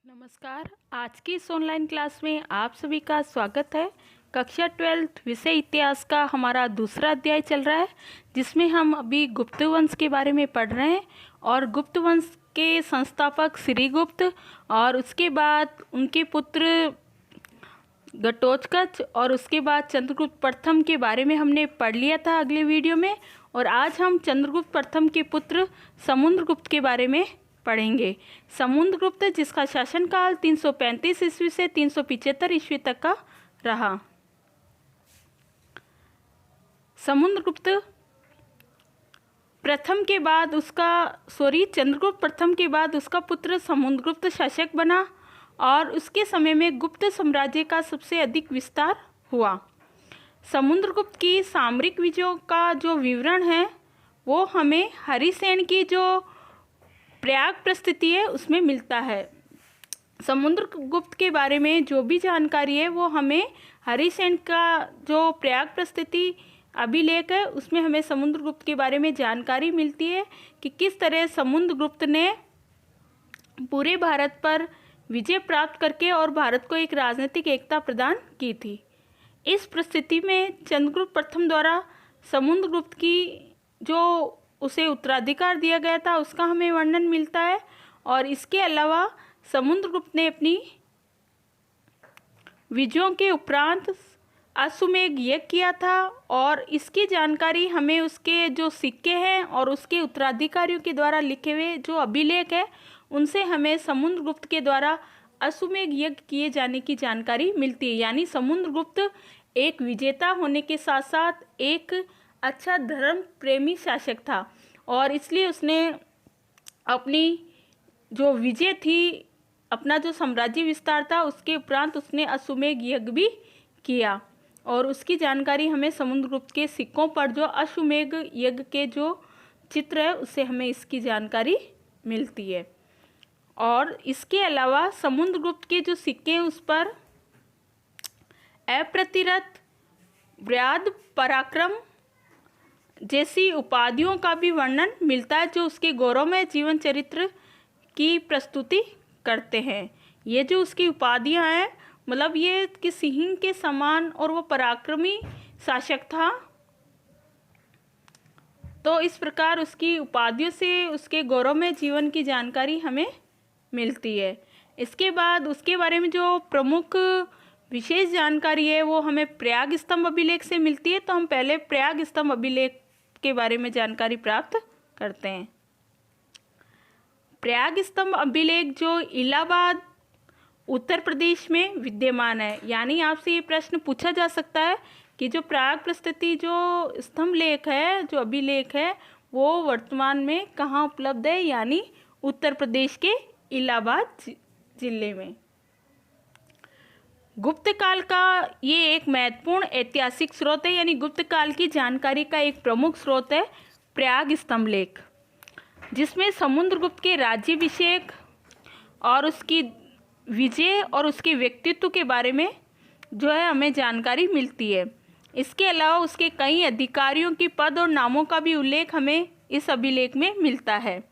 नमस्कार। आज की इस ऑनलाइन क्लास में आप सभी का स्वागत है। कक्षा 12 विषय इतिहास का हमारा दूसरा अध्याय चल रहा है, जिसमें हम अभी गुप्त वंश के बारे में पढ़ रहे हैं और गुप्त वंश के संस्थापक श्रीगुप्त और उसके बाद उनके पुत्र घटोत्कच और उसके बाद चंद्रगुप्त प्रथम के बारे में हमने पढ़ लिया था अगले वीडियो में। और आज हम चंद्रगुप्त प्रथम के पुत्र समुद्रगुप्त के बारे में पढ़ेंगे। समुद्रगुप्त जिसका शासनकाल 335 ईस्वी से 375 ईस्वी तक का रहा। समुद्रगुप्त प्रथम के बाद चंद्रगुप्त प्रथम के बाद उसका पुत्र समुद्रगुप्त शासक बना और उसके समय में गुप्त साम्राज्य का सबसे अधिक विस्तार हुआ। समुद्रगुप्त की सामरिक विजयों का जो विवरण है वो हमें हरिसेन की जो प्रयाग प्रस्तुति है उसमें मिलता है। समुद्रगुप्त के बारे में जो भी जानकारी है वो हमें हरिसेन का जो प्रयाग प्रस्तुति अभिलेख है उसमें हमें समुद्रगुप्त के बारे में जानकारी मिलती है कि किस तरह समुद्रगुप्त ने पूरे भारत पर विजय प्राप्त करके और भारत को एक राजनीतिक एकता प्रदान की थी। इस परिस्थिति में चंद्रगुप्त प्रथम द्वारा समुद्रगुप्त की जो उसे उत्तराधिकार दिया गया था उसका हमें वर्णन मिलता है। और इसके अलावा समुद्रगुप्त ने अपनी विजयों के उपरांत अश्वमेध यज्ञ किया था और इसकी जानकारी हमें उसके जो सिक्के हैं और उसके उत्तराधिकारियों के द्वारा लिखे हुए जो अभिलेख है उनसे हमें समुद्रगुप्त के द्वारा अश्वमेध यज्ञ किए जाने की जानकारी मिलती है। यानी समुद्रगुप्त एक विजेता होने के साथ साथ एक अच्छा धर्म प्रेमी शासक था और इसलिए उसने अपनी जो विजय थी, अपना जो साम्राज्य विस्तार था उसके उपरांत उसने अश्वमेध यज्ञ भी किया और उसकी जानकारी हमें समुद्रगुप्त के सिक्कों पर जो अश्वमेध यज्ञ के जो चित्र है उससे हमें इसकी जानकारी मिलती है। और इसके अलावा समुद्रगुप्त के जो सिक्के हैं उस पर अप्रतिरत, व्याध, पराक्रम जैसी उपाधियों का भी वर्णन मिलता है जो उसके गौरवमय जीवन चरित्र की प्रस्तुति करते हैं। ये जो उसकी उपाधियां हैं मतलब ये कि सिंह के समान और वो पराक्रमी शासक था, तो इस प्रकार उसकी उपाधियों से उसके गौरवमय जीवन की जानकारी हमें मिलती है। इसके बाद उसके बारे में जो प्रमुख विशेष जानकारी है वो हमें प्रयाग स्तंभ अभिलेख से मिलती है। तो हम पहले प्रयाग स्तंभ अभिलेख के बारे में जानकारी प्राप्त करते हैं। प्रयाग स्तंभ अभिलेख जो इलाहाबाद उत्तर प्रदेश में विद्यमान है। यानी आपसे ये प्रश्न पूछा जा सकता है कि जो प्रयाग प्रस्तुति जो स्तंभ लेख है, जो अभिलेख है, वो वर्तमान में कहाँ उपलब्ध है? यानी उत्तर प्रदेश के इलाहाबाद जिले में। गुप्त काल का ये एक महत्वपूर्ण ऐतिहासिक स्रोत है, यानी गुप्त काल की जानकारी का एक प्रमुख स्रोत है प्रयाग स्तंभ लेख, जिसमें समुद्रगुप्त के राज्याभिषेक और उसकी विजय और उसके व्यक्तित्व के बारे में जो है हमें जानकारी मिलती है। इसके अलावा उसके कई अधिकारियों की पद और नामों का भी उल्लेख हमें इस अभिलेख में मिलता है।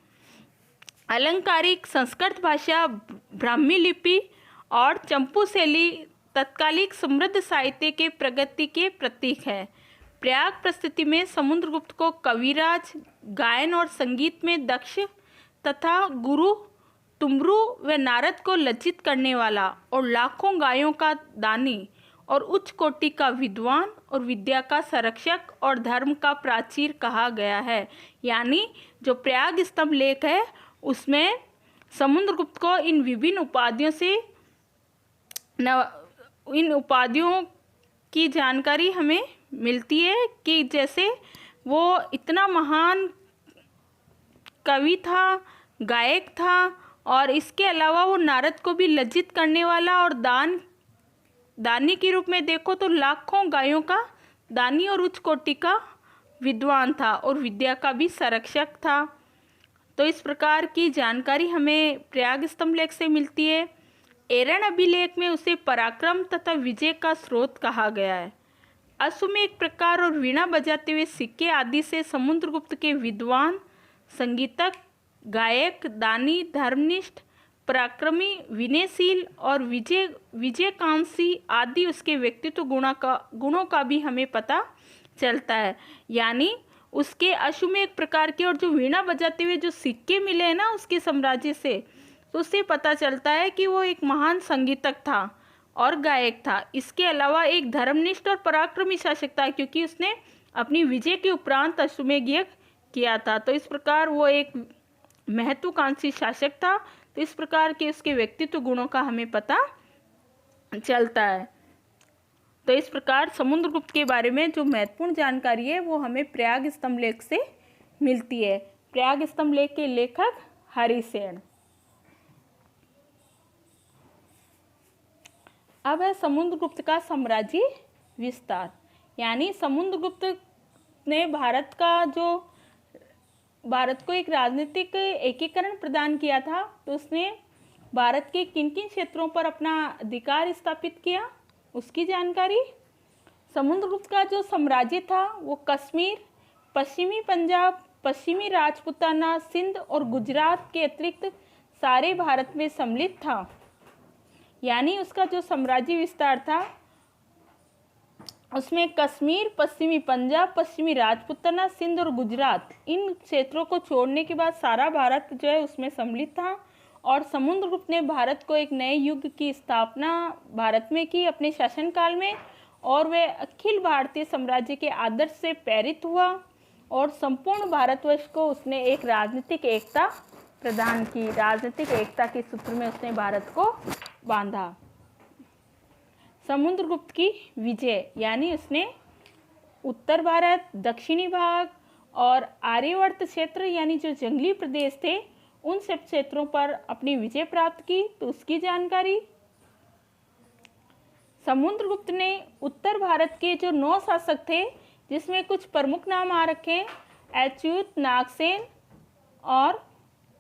अलंकारिक संस्कृत भाषा, ब्राह्मी लिपि और चंपू शैली तत्कालिक समृद्ध साहित्य के प्रगति के प्रतीक है। प्रयाग प्रस्तुति में समुद्रगुप्त को कविराज, गायन और संगीत में दक्ष तथा गुरु तुमरु व नारद को लज्जित करने वाला और लाखों गायों का दानी और उच्च कोटि का विद्वान और विद्या का संरक्षक और धर्म का प्राचीर कहा गया है। यानी जो प्रयाग स्तंभ लेख है उसमें समुद्रगुप्त को इन विभिन्न उपाधियों से इन उपाधियों की जानकारी हमें मिलती है कि जैसे वो इतना महान कवि था, गायक था और इसके अलावा वो नारद को भी लज्जित करने वाला और दानी के रूप में देखो तो लाखों गायों का दानी और उच्च कोटि का विद्वान था और विद्या का भी संरक्षक था। तो इस प्रकार की जानकारी हमें प्रयाग स्तंभ लेख से मिलती है। एरन अभिलेख में उसे पराक्रम तथा विजय का स्रोत कहा गया है। अश्वमेध प्रकार और वीणा बजाते हुए सिक्के आदि से समुद्रगुप्त के विद्वान, संगीतक, गायक, दानी, धर्मनिष्ठ, पराक्रमी, विनयशील और विजयकांक्षी आदि उसके व्यक्तित्व गुणों का भी हमें पता चलता है। यानी उसके अश्वमेध प्रकार के और जो वीणा बजाते हुए जो सिक्के मिले हैं ना उसके साम्राज्य से, तो उससे पता चलता है कि वो एक महान संगीतक था और गायक था। इसके अलावा एक धर्मनिष्ठ और पराक्रमी शासक था, क्योंकि उसने अपनी विजय के उपरांत अश्वमेध यज्ञ किया था। तो इस प्रकार वो एक महत्वाकांक्षी शासक था। तो इस प्रकार के उसके व्यक्तित्व गुणों का हमें पता चलता है। तो इस प्रकार समुद्रगुप्त के बारे में जो महत्वपूर्ण जानकारी है वो हमें प्रयाग स्तंभ लेख से मिलती है। प्रयाग स्तंभ लेख के लेखक हरिसेन। अब है समुद्रगुप्त का साम्राज्य विस्तार। यानी समुद्रगुप्त ने भारत को एक राजनीतिक एकीकरण प्रदान किया था। तो उसने भारत के किन किन क्षेत्रों पर अपना अधिकार स्थापित किया उसकी जानकारी। समुद्रगुप्त का जो साम्राज्य था वो कश्मीर, पश्चिमी पंजाब, पश्चिमी राजपूताना, सिंध और गुजरात के अतिरिक्त सारे भारत में सम्मिलित था। यानी उसका जो साम्राज्य विस्तार था उसमें कश्मीर, पश्चिमी पंजाब, पश्चिमी राजपूताना, सिंध और गुजरात, इन क्षेत्रों को छोड़ने के बाद सारा भारत जो है उसमें सम्मिलित था। और समुद्रगुप्त ने भारत को एक नए युग की स्थापना भारत में की अपने शासनकाल में, और वह अखिल भारतीय साम्राज्य के आदर्श से प्रेरित हुआ और संपूर्ण भारतवर्ष को उसने एक राजनीतिक एकता प्रदान की। राजनीतिक एकता के सूत्र में उसने भारत को बांधा। समुद्रगुप्त की विजय, यानी उसने उत्तर भारत, दक्षिणी भाग और आर्यावर्त क्षेत्र यानी जो जंगली प्रदेश थे उन सब क्षेत्रों पर अपनी विजय प्राप्त की। तो उसकी जानकारी। समुद्रगुप्त ने उत्तर भारत के जो 9 शासक थे जिसमें कुछ प्रमुख नाम आ रखे हैं, अच्युत, नागसेन और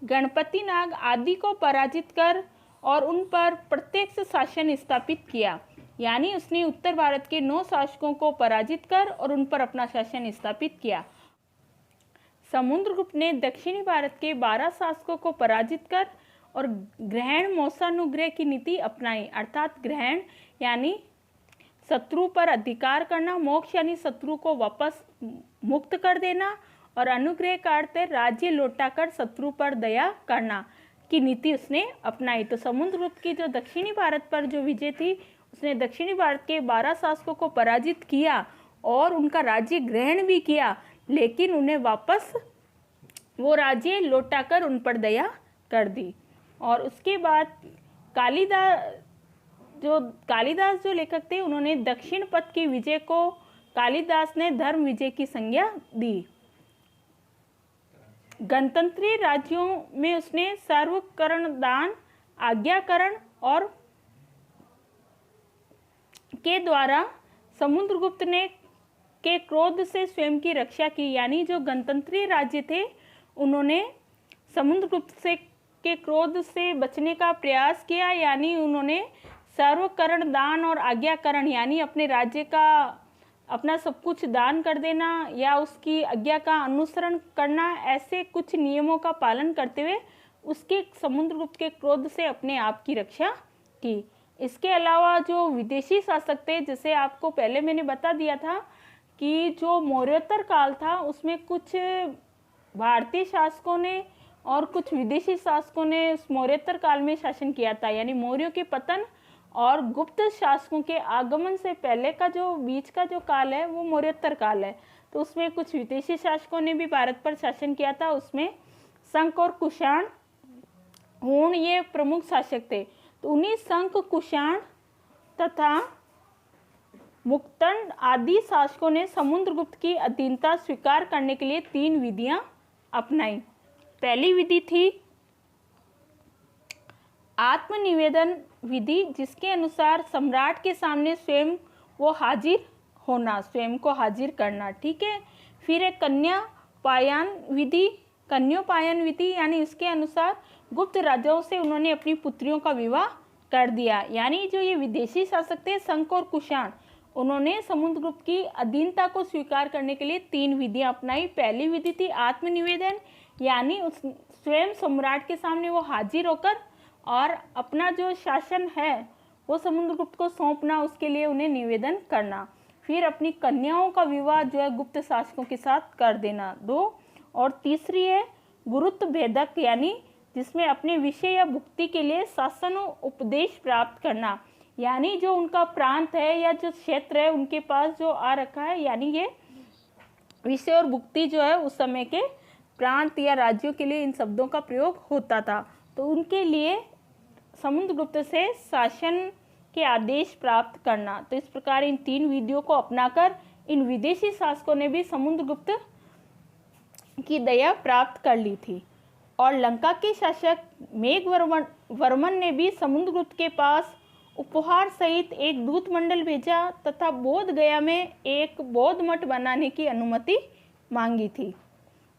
गणपति नाग आदि को पराजित कर और उन पर प्रत्यक्ष शासन स्थापित किया। यानी उसने उत्तर भारत के 9 शासकों को पराजित कर और उन पर अपना शासन स्थापित किया। समुद्रगुप्त ने दक्षिणी भारत के 12 शासकों को पराजित कर और ग्रहण मौसानुग्रह की नीति अपनाई। अर्थात ग्रहण यानी शत्रु पर अधिकार करना, मोक्ष यानी शत्रु को वापस मुक्त कर देना, और अनुग्रह का अर्थ है राज्य लौटाकर शत्रु पर दया करना की नीति उसने अपनाई। तो समुद्रगुप्त की जो दक्षिणी भारत पर जो विजय थी, उसने दक्षिणी भारत के 12 शासकों को पराजित किया और उनका राज्य ग्रहण भी किया, लेकिन उन्हें वापस वो राज्य लौटाकर उन पर दया कर दी। और उसके बाद कालिदास जो लेखक थे उन्होंने दक्षिण पथ की विजय को कालिदास ने धर्म विजय की संज्ञा दी। गणतंत्रीय राज्यों में उसने सर्वकरण दान, आज्ञाकरण और के द्वारा समुद्रगुप्त ने के क्रोध से स्वयं की रक्षा की। यानी जो गणतंत्रीय राज्य थे उन्होंने समुद्रगुप्त से के क्रोध से बचने का प्रयास किया। यानी उन्होंने सर्वकरण दान और आज्ञाकरण यानी अपने राज्य का अपना सब कुछ दान कर देना या उसकी आज्ञा का अनुसरण करना, ऐसे कुछ नियमों का पालन करते हुए उसके समुद्रगुप्त के क्रोध से अपने आप की रक्षा की। इसके अलावा जो विदेशी शासक थे, जैसे आपको पहले मैंने बता दिया था कि जो मौर्योत्तर काल था उसमें कुछ भारतीय शासकों ने और कुछ विदेशी शासकों ने उस मौर्योत्तर काल में शासन किया था। यानी मौर्यों के पतन और गुप्त शासकों के आगमन से पहले का जो बीच का जो काल है वो मौर्योत्तर काल है। तो उसमें कुछ विदेशी शासकों ने भी भारत पर शासन किया था। उसमें शंख और कुषाण, हूण ये प्रमुख शासक थे। तो उन्हीं शंख, कुषाण तथा मुक्तन आदि शासकों ने समुद्रगुप्त की अधीनता स्वीकार करने के लिए 3 विधियां अपनाई। पहली विधि थी आत्मनिवेदन विधि, जिसके अनुसार सम्राट के सामने स्वयं वो हाजिर होना, स्वयं को हाजिर करना। ठीक है। फिर है कन्यापायन विधि, यानी इसके अनुसार गुप्त राजाओं से उन्होंने अपनी पुत्रियों का विवाह कर दिया। यानी जो ये विदेशी शासक थे शंख और कुषाण, उन्होंने समुद्रगुप्त की अधीनता को स्वीकार करने के लिए 3 विधियां अपनाई। पहली विधि थी आत्मनिवेदन, यानी स्वयं सम्राट के सामने वो हाजिर होकर और अपना जो शासन है वो समुद्रगुप्त को सौंपना, उसके लिए उन्हें निवेदन करना। फिर अपनी कन्याओं का विवाह जो है गुप्त शासकों के साथ कर देना 2। और तीसरी है गुरुत्व भेदक, यानी जिसमें अपने विषय या भुक्ति के लिए शासन उपदेश प्राप्त करना, यानी जो उनका प्रांत है या जो क्षेत्र है उनके पास जो आ रखा है, यानी ये विषय और भुक्ति जो है उस समय के प्रांत या राज्यों के लिए इन शब्दों का प्रयोग होता था, तो उनके लिए समुद्रगुप्त से शासन के आदेश प्राप्त करना। तो इस प्रकार इन 3 विधियों को अपनाकर इन विदेशी शासकों ने भी समुद्रगुप्त की दया प्राप्त कर ली थी। और लंका के शासक मेघवर्मन ने भी समुद्रगुप्त के पास उपहार सहित एक दूत मंडल भेजा तथा बोध गया में एक बौद्ध मठ बनाने की अनुमति मांगी थी।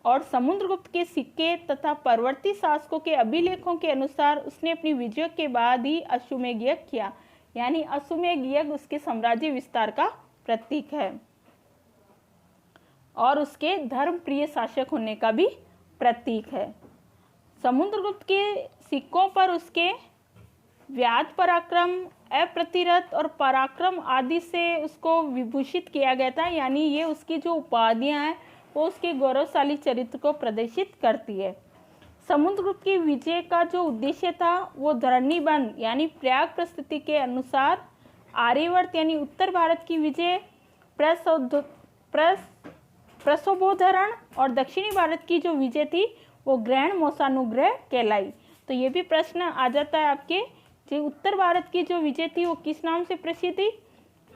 और समुद्रगुप्त के सिक्के तथा परवर्ती शासकों के अभिलेखों के अनुसार उसने अपनी विजय के बाद ही अश्वमेध यज्ञ किया, यानी अश्वमेध यज्ञ उसके साम्राज्य विस्तार का प्रतीक है और उसके धर्म प्रिय शासक होने का भी प्रतीक है। समुद्रगुप्त के सिक्कों पर उसके व्याध पराक्रम, अप्रतिरथ और पराक्रम आदि से उसको विभूषित किया गया था, यानी ये उसकी जो उपाधियां हैं वो उसके गौरवशाली चरित्र को प्रदर्शित करती है। समुद्रगुप्त की विजय का जो उद्देश्य था वो धरणीबंध यानी प्रयाग प्रस्तुति के अनुसार आर्यवर्त यानी उत्तर भारत की विजय, प्रसोभोधरण और दक्षिणी भारत की जो विजय थी वो ग्रहण मोसानुग्रह कहलाई। तो ये भी प्रश्न आ जाता है आपके, जो उत्तर भारत की जो विजय थी वो किस नाम से प्रसिद्ध थी?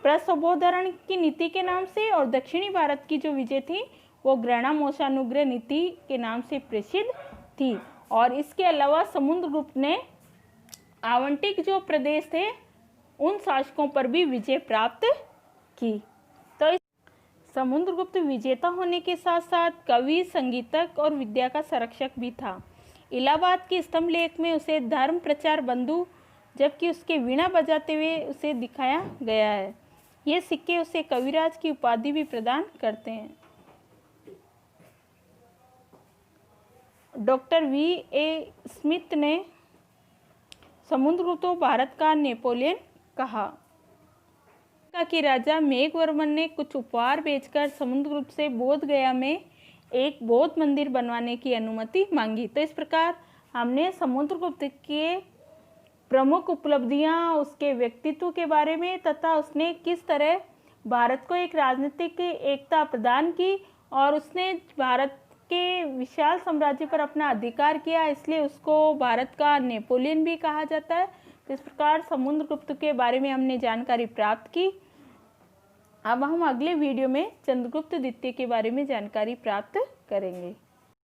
प्रसोभोधरण की नीति के नाम से, और दक्षिणी भारत की जो विजय थी वो ग्रहणामोसानुग्रह नीति के नाम से प्रसिद्ध थी। और इसके अलावा समुद्रगुप्त ने आवंटिक जो प्रदेश थे उन शासकों पर भी विजय प्राप्त की। तो समुद्रगुप्त विजेता होने के साथ साथ कवि, संगीतक और विद्या का संरक्षक भी था। इलाहाबाद के स्तंभ लेख में उसे धर्म प्रचार बंधु, जबकि उसके वीणा बजाते हुए उसे दिखाया गया है। ये सिक्के उसे कविराज की उपाधि भी प्रदान करते हैं। Doctor V.A. स्मिथ ने समुद्रगुप्त को भारत का नेपोलियन कहा। कि राजा मेघवर्मन ने कुछ उपहार भेजकर समुद्रगुप्त से बोध गया में एक बौद्ध मंदिर बनवाने की अनुमति मांगी। तो इस प्रकार हमने समुद्रगुप्त के प्रमुख उपलब्धियां, उसके व्यक्तित्व के बारे में तथा उसने किस तरह भारत को एक राजनीतिक एकता प्रदान की और उसने भारत के विशाल साम्राज्य पर अपना अधिकार किया, इसलिए उसको भारत का नेपोलियन भी कहा जाता है। तो इस प्रकार समुद्रगुप्त के बारे में हमने जानकारी प्राप्त की। अब हम अगले वीडियो में चंद्रगुप्त द्वितीय के बारे में जानकारी प्राप्त करेंगे।